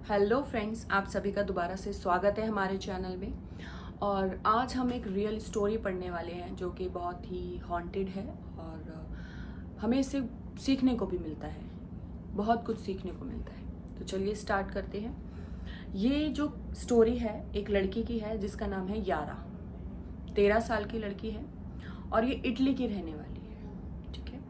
Hello friends, आप सभी का दोबारा से स्वागत है हमारे चैनल में। और आज हम एक रियल स्टोरी पढ़ने वाले हैं जो कि बहुत ही हॉन्टेड है और हमें इससे सीखने को भी मिलता है, बहुत कुछ सीखने को मिलता है। तो चलिए स्टार्ट करते हैं। ये जो स्टोरी है एक लड़की की है जिसका नाम है यारा। 13 साल की लड़की है और ये इटली की रहने वाली है। ठीक है,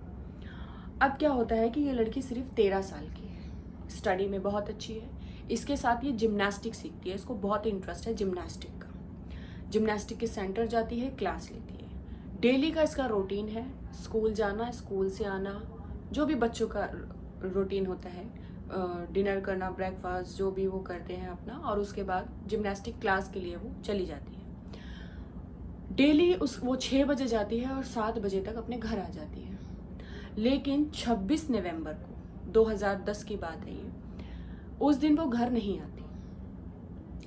अब क्या होता है कि ये लड़की सिर्फ 13 साल की है, स्टडी में बहुत अच्छी है। इसके साथ ये जिम्नास्टिक सीखती है, इसको बहुत इंटरेस्ट है जिम्नास्टिक का। जिम्नास्टिक के सेंटर जाती है, क्लास लेती है। डेली का इसका रूटीन है स्कूल जाना, स्कूल से आना, जो भी बच्चों का रूटीन होता है, डिनर करना, ब्रेकफास्ट, जो भी वो करते हैं अपना, और उसके बाद जिम्नास्टिक क्लास के लिए वो चली जाती है। डेली वो 6 बजे जाती है और 7 बजे तक अपने घर आ जाती है। लेकिन 26 नवंबर को 2010 की बात है ये, उस दिन वो घर नहीं आती।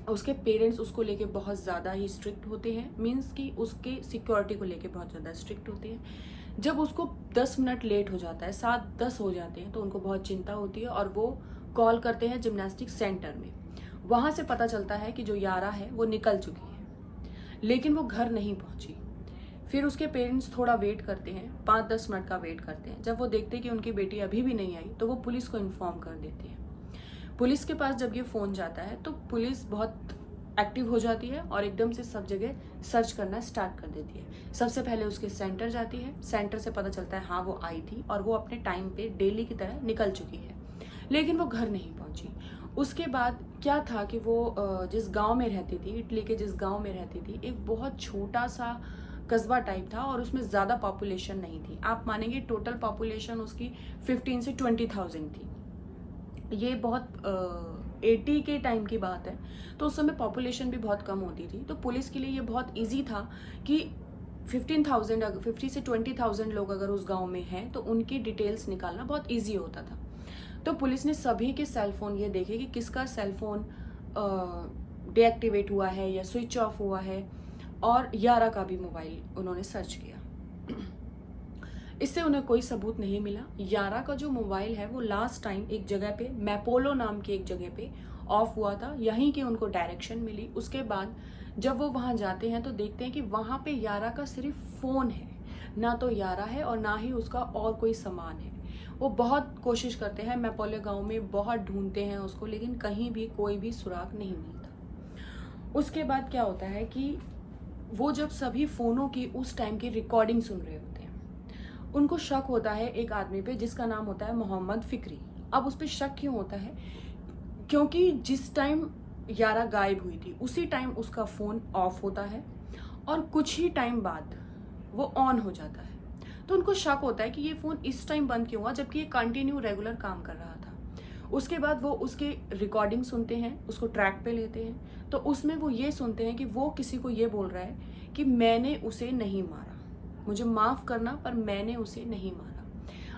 उसके पेरेंट्स उसको लेके बहुत ज़्यादा ही स्ट्रिक्ट होते हैं, मीन्स कि उसके सिक्योरिटी को लेके बहुत ज़्यादा स्ट्रिक्ट होते हैं। जब उसको 10 मिनट लेट हो जाता है, 7-10 हो जाते हैं, तो उनको बहुत चिंता होती है और वो कॉल करते हैं जिम्नास्टिक सेंटर में। वहाँ से पता चलता है कि जो यारा है वो निकल चुकी है, लेकिन वो घर नहीं पहुँची। फिर उसके पेरेंट्स थोड़ा वेट करते हैं, 5-10 मिनट का वेट करते हैं। जब वो देखते हैं कि उनकी बेटी अभी भी नहीं आई तो वो पुलिस को इन्फॉर्म कर देते हैं। पुलिस के पास जब ये फ़ोन जाता है तो पुलिस बहुत एक्टिव हो जाती है और एकदम से सब जगह सर्च करना स्टार्ट कर देती है। सबसे पहले उसके सेंटर जाती है, सेंटर से पता चलता है हाँ वो आई थी और वो अपने टाइम पे डेली की तरह निकल चुकी है, लेकिन वो घर नहीं पहुंची। उसके बाद क्या था कि वो जिस गांव में रहती थी, इटली के जिस गांव में रहती थी, एक बहुत छोटा सा कस्बा टाइप था और उसमें ज़्यादा पॉपुलेशन नहीं थी। आप मानेंगे टोटल पॉपुलेशन उसकी 15 से 20,000 थी। ये बहुत 80 के टाइम की बात है, तो उस समय पॉपुलेशन भी बहुत कम होती थी। तो पुलिस के लिए ये बहुत इजी था कि 15,000 अगर 50 से 20,000 लोग अगर उस गांव में हैं तो उनकी डिटेल्स निकालना बहुत इजी होता था। तो पुलिस ने सभी के सेलफोन ये देखे कि किसका सेलफोन डीएक्टिवेट हुआ है या स्विच ऑफ हुआ है, और यारा का भी मोबाइल उन्होंने सर्च किया। इससे उन्हें कोई सबूत नहीं मिला। यारा का जो मोबाइल है वो लास्ट टाइम एक जगह पे, मैपोलो नाम की एक जगह पे ऑफ हुआ था, यहीं की उनको डायरेक्शन मिली। उसके बाद जब वो वहाँ जाते हैं तो देखते हैं कि वहाँ पे यारा का सिर्फ फ़ोन है, ना तो यारा है और ना ही उसका और कोई सामान है। वो बहुत कोशिश करते हैं, मैपोलो गांव में बहुत ढूंढते हैं उसको, लेकिन कहीं भी कोई भी सुराग नहीं मिलता। उसके बाद क्या होता है कि वो जब सभी फ़ोनों की उस टाइम की रिकॉर्डिंग सुन रहे होते हैं, उनको शक होता है एक आदमी पे जिसका नाम होता है मोहम्मद फिक्री। अब उस पर शक क्यों होता है? क्योंकि जिस टाइम यारा गायब हुई थी उसी टाइम उसका फ़ोन ऑफ होता है और कुछ ही टाइम बाद वो ऑन हो जाता है। तो उनको शक होता है कि ये फ़ोन इस टाइम बंद क्यों हुआ जबकि ये कंटिन्यू रेगुलर काम कर रहा था। उसके बाद वो उसके रिकॉर्डिंग सुनते हैं, उसको ट्रैक पे लेते हैं, तो उसमें वो ये सुनते हैं कि वो किसी को ये बोल रहा है कि मैंने उसे नहीं मारा, मुझे माफ़ करना पर मैंने उसे नहीं मारा।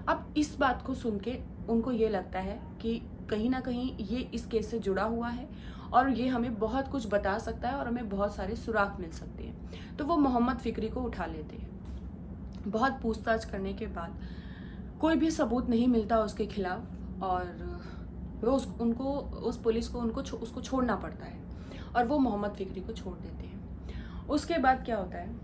अब इस बात को सुन के उनको ये लगता है कि कहीं ना कहीं ये इस केस से जुड़ा हुआ है और ये हमें बहुत कुछ बता सकता है और हमें बहुत सारे सुराग मिल सकते हैं। तो वो मोहम्मद फिक्री को उठा लेते हैं। बहुत पूछताछ करने के बाद कोई भी सबूत नहीं मिलता उसके खिलाफ और वो उस पुलिस को उसको छोड़ना पड़ता है और वो मोहम्मद फिक्री को छोड़ देते हैं। उसके बाद क्या होता है,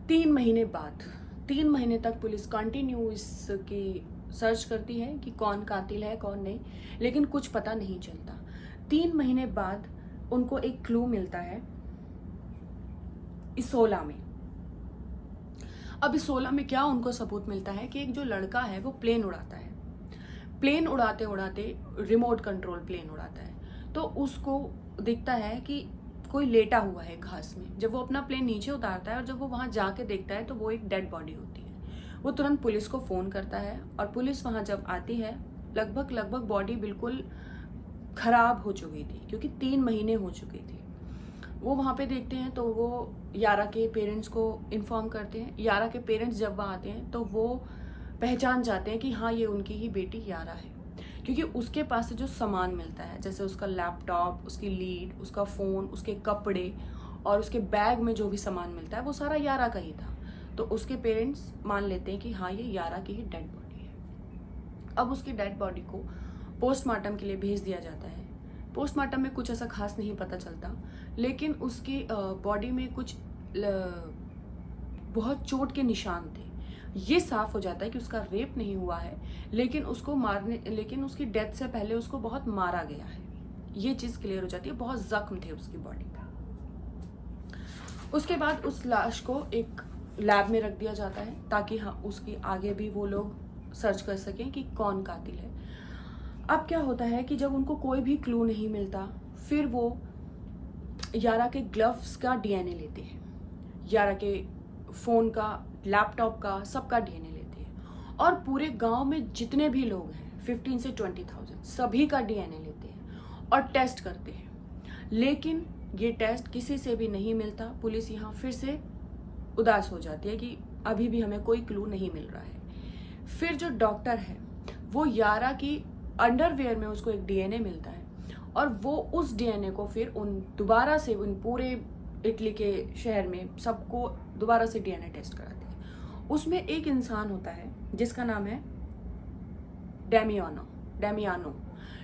3 महीने बाद, 3 महीने तक पुलिस कंटिन्यू इसकी सर्च करती है कि कौन कातिल है कौन नहीं, लेकिन कुछ पता नहीं चलता। 3 महीने बाद उनको एक क्लू मिलता है इसोला में। अब इसोला में क्या उनको सबूत मिलता है कि एक जो लड़का है वो प्लेन उड़ाता है, प्लेन उड़ाते उड़ाते रिमोट कंट्रोल प्लेन उड़ाता है, तो उसको दिखता है कि कोई लेटा हुआ है घास में। जब वो अपना प्लेन नीचे उतारता है और जब वो वहाँ जाके देखता है तो वो एक डेड बॉडी होती है। वो तुरंत पुलिस को फ़ोन करता है और पुलिस वहाँ जब आती है, लगभग बॉडी बिल्कुल खराब हो चुकी थी क्योंकि 3 महीने हो चुके थे। वो वहाँ पे देखते हैं तो वो यारा के पेरेंट्स को इन्फॉर्म करते हैं। यारा के पेरेंट्स जब वहाँ आते हैं तो वो पहचान जाते हैं कि हाँ ये उनकी ही बेटी यारा है, क्योंकि उसके पास से जो सामान मिलता है, जैसे उसका लैपटॉप, उसकी लीड, उसका फ़ोन, उसके कपड़े और उसके बैग में जो भी सामान मिलता है वो सारा यारा का ही था। तो उसके पेरेंट्स मान लेते हैं कि हाँ ये यारा की ही डेड बॉडी है। अब उसकी डेड बॉडी को पोस्टमार्टम के लिए भेज दिया जाता है। पोस्टमार्टम में कुछ ऐसा खास नहीं पता चलता, लेकिन उसकी बॉडी में कुछ बहुत चोट के निशान थे। ये साफ हो जाता है कि उसका रेप नहीं हुआ है, लेकिन उसकी डेथ से पहले उसको बहुत मारा गया है। ये चीज़ क्लियर हो जाती है, बहुत जख्म थे उसकी बॉडी पे। उसके बाद उस लाश को एक लैब में रख दिया जाता है ताकि उसकी आगे भी वो लोग सर्च कर सकें कि कौन कातिल है। अब क्या होता है कि जब उनको कोई भी क्लू नहीं मिलता, फिर वो यारा के ग्लव्स का डीएनए लेते हैं, यारा के फ़ोन का, लैपटॉप का, सबका डीएनए लेते हैं, और पूरे गांव में जितने भी लोग हैं 15 से 20,000 सभी का डीएनए लेते हैं और टेस्ट करते हैं। लेकिन ये टेस्ट किसी से भी नहीं मिलता। पुलिस यहाँ फिर से उदास हो जाती है कि अभी भी हमें कोई क्लू नहीं मिल रहा है। फिर जो डॉक्टर है वो यारा की अंडरवेयर में उसको एक डीएनए मिलता है, और वो उस डीएनए को फिर दोबारा से उन पूरे इटली के शहर में सबको दोबारा से डीएनए टेस्ट कराते हैं। उसमें एक इंसान होता है जिसका नाम है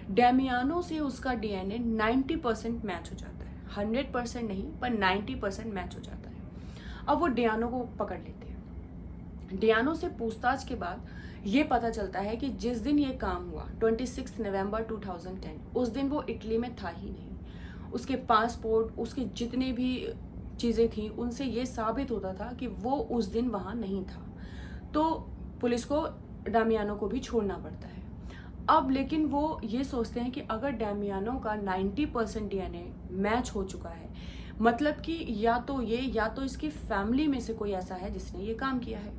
डेमियानो से उसका डीएनए 90% मैच हो जाता है। 100% नहीं, पर 90% मैच हो जाता है। अब वो डियानो को पकड़ लेते हैं। डियानो से पूछताछ के बाद ये पता चलता है कि जिस दिन ये काम हुआ 26 नवंबर 2010, उस दिन वो इटली में था ही नहीं। उसके पासपोर्ट, उसके जितने भी चीज़ें थी, उनसे ये साबित होता था कि वो उस दिन वहाँ नहीं था। तो पुलिस को डेमियानो को भी छोड़ना पड़ता है। अब लेकिन वो ये सोचते हैं कि अगर डेमियानो का 90% डीएनए मैच हो चुका है, मतलब कि या तो इसकी फैमिली में से कोई ऐसा है जिसने ये काम किया है।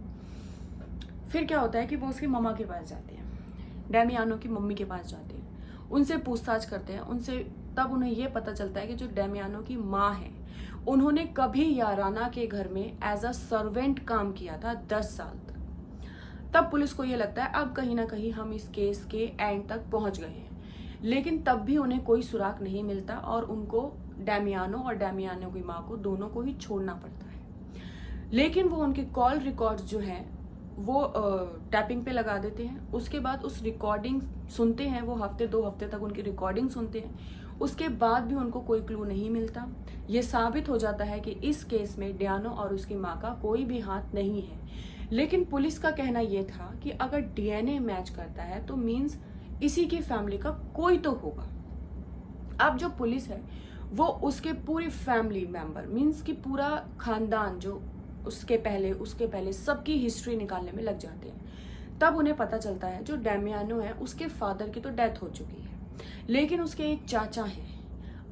फिर क्या होता है कि वो उसकी मम्मा के पास जाते हैं, डेमियानो की मम्मी के पास जाते हैं, उनसे पूछताछ करते हैं उनसे। तब उन्हें ये पता चलता है कि जो डेमियानो की माँ है, उन्होंने कभी याराना के घर में एज अ सर्वेंट काम किया था 10 साल तक। तब पुलिस को ये लगता है अब कहीं ना कहीं हम इस केस के एंड तक पहुंच गए हैं, लेकिन तब भी उन्हें कोई सुराग नहीं मिलता और उनको डेमियानो और डेमियानो की माँ को दोनों को ही छोड़ना पड़ता है। लेकिन वो उनके कॉल रिकॉर्ड्स जो हैं वो टैपिंग पे लगा देते हैं। उसके बाद उस रिकॉर्डिंग सुनते हैं, वो हफ्ते 2 हफ्ते तक उनकी रिकॉर्डिंग सुनते हैं। उसके बाद भी उनको कोई क्लू नहीं मिलता। ये साबित हो जाता है कि इस केस में डियानो और उसकी माँ का कोई भी हाथ नहीं है। लेकिन पुलिस का कहना यह था कि अगर डीएनए मैच करता है तो मीन्स इसी की फैमिली का कोई तो होगा। अब जो पुलिस है वो उसके पूरी फैमिली मेंबर मीन्स कि पूरा खानदान जो उसके पहले सबकी हिस्ट्री निकालने में लग जाते हैं। तब उन्हें पता चलता है जो डेमियानो है उसके फादर की तो डेथ हो चुकी है, लेकिन उसके एक चाचा हैं।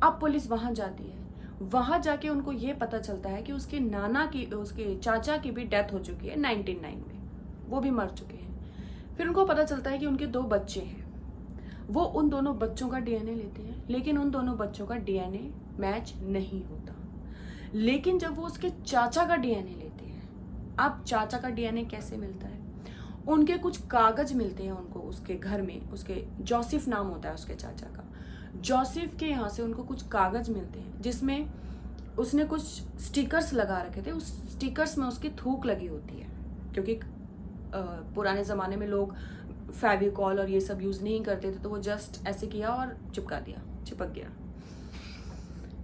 अब पुलिस वहां जाती है। वहां जाके उनको ये पता चलता है कि उसके चाचा की भी डेथ हो चुकी है 1999 में, वो भी मर चुके हैं। फिर उनको पता चलता है कि उनके 2 बच्चे हैं। वो उन दोनों बच्चों का डीएनए लेते हैं, लेकिन उन दोनों बच्चों का डीएनए मैच नहीं होता। लेकिन जब वो उसके चाचा का डीएनए लेते हैं, अब चाचा का डीएनए कैसे मिलता है? उनके कुछ कागज मिलते हैं उनको उसके घर में। उसके जोसेफ नाम होता है उसके चाचा का। जोसेफ के यहाँ से उनको कुछ कागज मिलते हैं जिसमें उसने कुछ स्टिकर्स लगा रखे थे। उस स्टिकर्स में उसकी थूक लगी होती है, क्योंकि पुराने ज़माने में लोग फेविकॉल और ये सब यूज़ नहीं करते थे, तो वो जस्ट ऐसे किया और चिपक गया।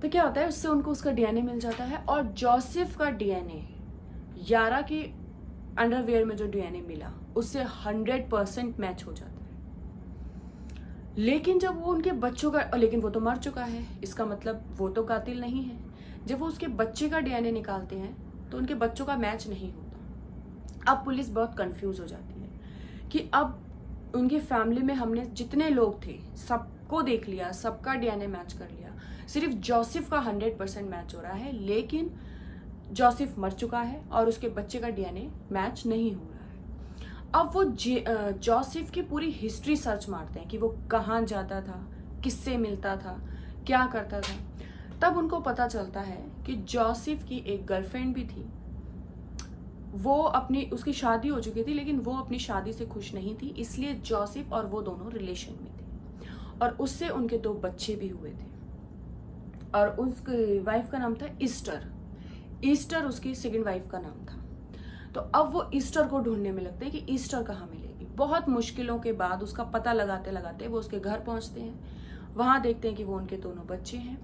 तो क्या होता है, उससे उनको उसका डीएनए मिल जाता है। और जोसेफ का डीएनए यारा के अंडरवेयर में जो डीएनए मिला उससे 100% मैच हो जाता है। लेकिन जब वो उनके बच्चों का, लेकिन वो तो मर चुका है, इसका मतलब वो तो कातिल नहीं है। जब वो उसके बच्चे का डीएनए निकालते हैं तो उनके बच्चों का मैच नहीं होता। अब पुलिस बहुत कंफ्यूज हो जाती है कि अब उनकी फैमिली में हमने जितने लोग थे सबको देख लिया, सबका डीएनए मैच कर लिया, सिर्फ जोसेफ का 100% मैच हो रहा है। लेकिन जोसेफ मर चुका है और उसके बच्चे का डीएनए मैच नहीं हो रहा है। अब वो जोसेफ की पूरी हिस्ट्री सर्च मारते हैं कि वो कहाँ जाता था, किससे मिलता था, क्या करता था। तब उनको पता चलता है कि जोसेफ की एक गर्लफ्रेंड भी थी। उसकी शादी हो चुकी थी, लेकिन वो अपनी शादी से खुश नहीं थी, इसलिए जोसेफ और वो दोनों रिलेशन में थे और उससे उनके 2 बच्चे भी हुए थे। और उसकी वाइफ का नाम था ईस्टर उसकी सेकंड वाइफ का नाम था। तो अब वो ईस्टर को ढूंढने में लगते हैं कि ईस्टर कहाँ मिलेगी। बहुत मुश्किलों के बाद उसका पता लगाते लगाते वो उसके घर पहुंचते हैं। वहाँ देखते हैं कि वो उनके दोनों बच्चे हैं।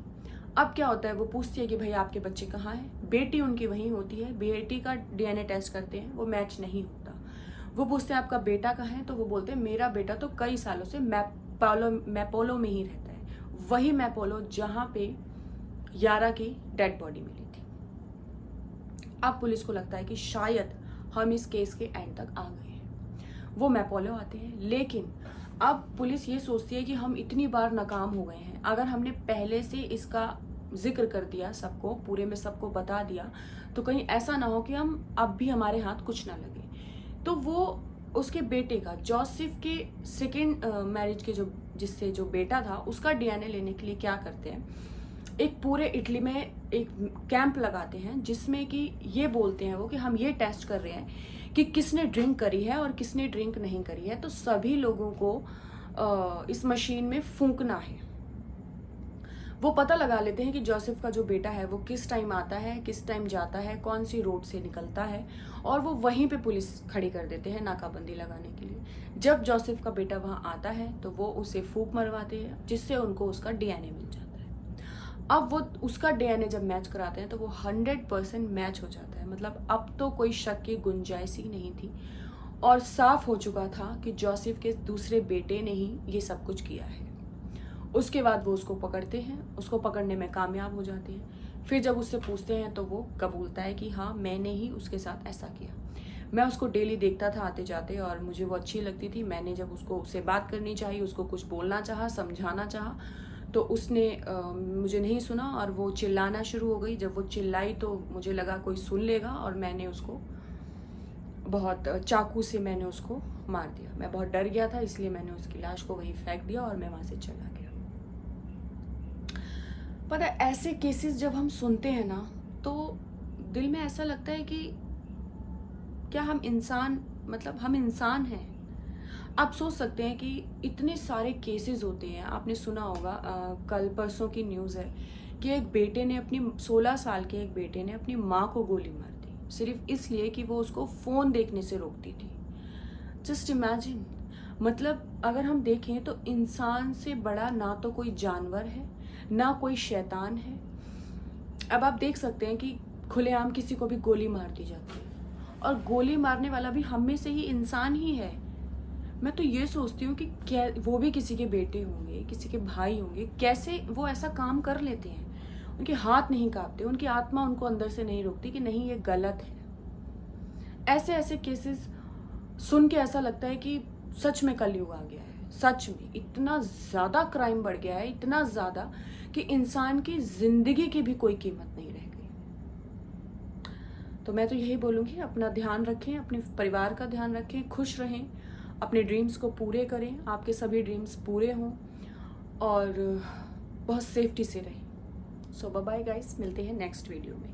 अब क्या होता है, वो पूछती है कि भाई आपके बच्चे कहाँ हैं। बेटी उनकी वहीं होती है। बेटी का डीएनए टेस्ट करते हैं, वो मैच नहीं होता। वो पूछते हैं आपका बेटा कहाँ है, तो वो बोलते हैं मेरा बेटा तो कई सालों से मैपोलो में ही रहता है, वही मैपोलो जहाँ पे यारा की डेड बॉडी मिली थी। अब पुलिस को लगता है कि शायद हम इस केस के एंड तक आ गए हैं। वो मैपोलो आते हैं, लेकिन अब पुलिस ये सोचती है कि हम इतनी बार नाकाम हो गए हैं, अगर हमने पहले से इसका जिक्र कर दिया, सबको पूरे में सबको बता दिया, तो कहीं ऐसा ना हो कि हम अब भी हमारे हाथ कुछ ना लगे। तो वो उसके बेटे का, जोसेफ के सेकेंड मैरिज के जिससे जो बेटा था, उसका डीएनए लेने के लिए क्या करते हैं, एक पूरे इटली में एक कैंप लगाते हैं, जिसमें कि ये बोलते हैं वो कि हम ये टेस्ट कर रहे हैं कि किसने ड्रिंक करी है और किसने ड्रिंक नहीं करी है। तो सभी लोगों को इस मशीन में फूंकना है। वो पता लगा लेते हैं कि जोसेफ का जो बेटा है वो किस टाइम आता है, किस टाइम जाता है, कौन सी रोड से निकलता है, और वो वहीं पे पुलिस खड़ी कर देते हैं नाकाबंदी लगाने के लिए। जब जोसेफ का बेटा वहाँ आता है तो वो उसे फूंक मरवाते हैं, जिससे उनको उसका डीएनए मिल जाता है। अब वो उसका डीएनए जब मैच कराते हैं तो वो 100% मैच हो जाता है। मतलब अब तो कोई शक की गुंजाइश ही नहीं थी, और साफ हो चुका था कि जोसेफ के दूसरे बेटे ने ही ये सब कुछ किया है। उसके बाद वो उसको पकड़ते हैं, उसको पकड़ने में कामयाब हो जाते हैं। फिर जब उससे पूछते हैं तो वो कबूलता है कि हाँ, मैंने ही उसके साथ ऐसा किया। मैं उसको डेली देखता था आते जाते, और मुझे वो अच्छी लगती थी। मैंने जब उससे बात करनी चाहिए, उसको कुछ बोलना चाहा, समझाना चाहा, तो उसने मुझे नहीं सुना और वो चिल्लाना शुरू हो गई। जब वो चिल्लाई तो मुझे लगा कोई सुन लेगा, और मैंने उसको बहुत चाकू से मैंने उसको मार दिया। मैं बहुत डर गया था, इसलिए मैंने उसकी लाश को वहीं फेंक दिया और मैं वहाँ से चला गया। पता है, ऐसे केसेस जब हम सुनते हैं ना, तो दिल में ऐसा लगता है कि क्या हम इंसान, मतलब हम इंसान हैं। आप सोच सकते हैं कि इतने सारे केसेस होते हैं। आपने सुना होगा, कल परसों की न्यूज़ है कि एक बेटे ने 16 साल के एक बेटे ने अपनी माँ को गोली मार दी, सिर्फ इसलिए कि वो उसको फ़ोन देखने से रोकती थी। जस्ट इमेजिन, मतलब अगर हम देखें तो इंसान से बड़ा ना तो कोई जानवर है, ना कोई शैतान है। अब आप देख सकते हैं कि खुलेआम किसी को भी गोली मार दी जाती है, और गोली मारने वाला भी हम में से ही इंसान ही है। मैं तो ये सोचती हूँ कि क्या वो भी किसी के बेटे होंगे, किसी के भाई होंगे, कैसे वो ऐसा काम कर लेते हैं। उनके हाथ नहीं कांपते, उनकी आत्मा उनको अंदर से नहीं रोकती कि नहीं, ये गलत है। ऐसे ऐसे केसेस सुन के ऐसा लगता है कि सच में कलयुग आ गया है। सच में इतना ज़्यादा क्राइम बढ़ गया है, इतना ज़्यादा कि इंसान की ज़िंदगी की भी कोई कीमत नहीं रह गई। तो मैं तो यही बोलूँगी, अपना ध्यान रखें, अपने परिवार का ध्यान रखें, खुश रहें, अपने ड्रीम्स को पूरे करें, आपके सभी ड्रीम्स पूरे हों, और बहुत सेफ्टी से रहें। सो बाय बाय गाइस, मिलते हैं नेक्स्ट वीडियो में।